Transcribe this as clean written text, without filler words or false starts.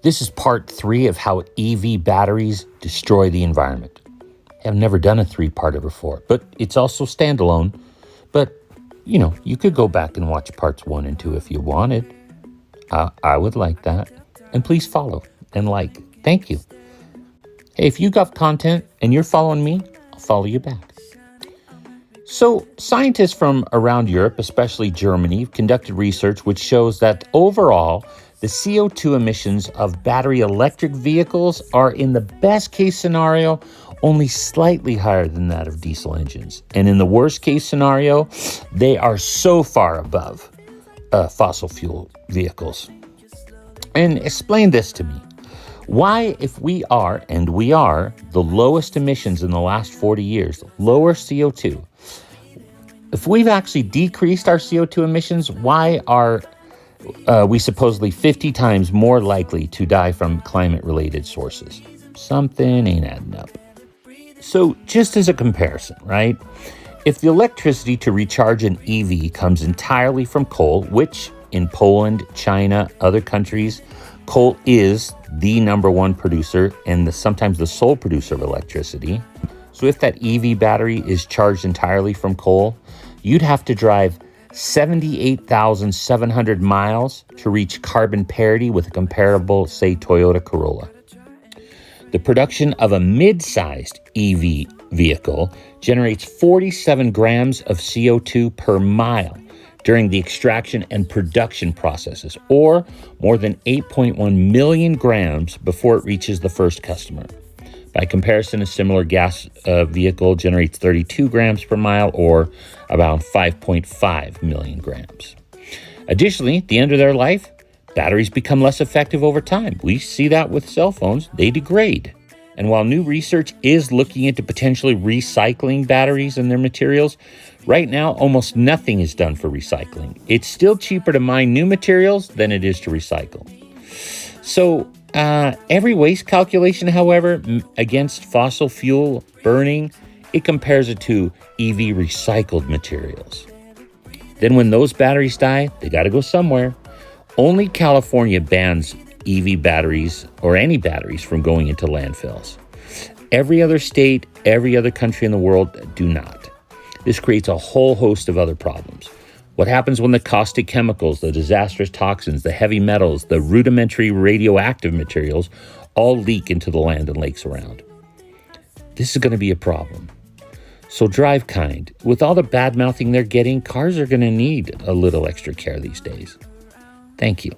This is part 3 of how EV batteries destroy the environment. I've never done a 3-parter before, but it's also standalone. But, you could go back and watch parts 1 and 2 if you wanted. I would like that. And please follow and like. Thank you. Hey, if you got content and you're following me, I'll follow you back. So scientists from around Europe, especially Germany, have conducted research which shows that overall, the CO2 emissions of battery electric vehicles are, in the best case scenario, only slightly higher than that of diesel engines. And in the worst case scenario, they are so far above fossil fuel vehicles. And explain this to me. Why, if we are, and we are, the lowest emissions in the last 40 years, lower CO2, if we've actually decreased our CO2 emissions, why are we supposedly 50 times more likely to die from climate-related sources? Something ain't adding up. So just as a comparison, right? If the electricity to recharge an EV comes entirely from coal, which in Poland, China, other countries, coal is the number one producer and sometimes the sole producer of electricity. So if that EV battery is charged entirely from coal, you'd have to drive 78,700 miles to reach carbon parity with a comparable, say, Toyota Corolla. The production of a mid-sized EV vehicle generates 47 grams of CO2 per mile during the extraction and production processes, or more than 8.1 million grams before it reaches the first customer. By comparison, a similar gas vehicle generates 32 grams per mile, or about 5.5 million grams. Additionally, at the end of their life, batteries become less effective over time. We see that with cell phones. They degrade. And while new research is looking into potentially recycling batteries and their materials, right now, almost nothing is done for recycling. It's still cheaper to mine new materials than it is to recycle. So every waste calculation, however, against fossil fuel burning, it compares it to EV recycled materials. Then when those batteries die, they got to go somewhere. Only California bans EV batteries or any batteries from going into landfills. Every other state, every other country in the world do not. This creates a whole host of other problems. What happens when the caustic chemicals, the disastrous toxins, the heavy metals, the rudimentary radioactive materials all leak into the land and lakes around? This is going to be a problem. So drive kind. With all the bad mouthing they're getting, cars are going to need a little extra care these days. Thank you.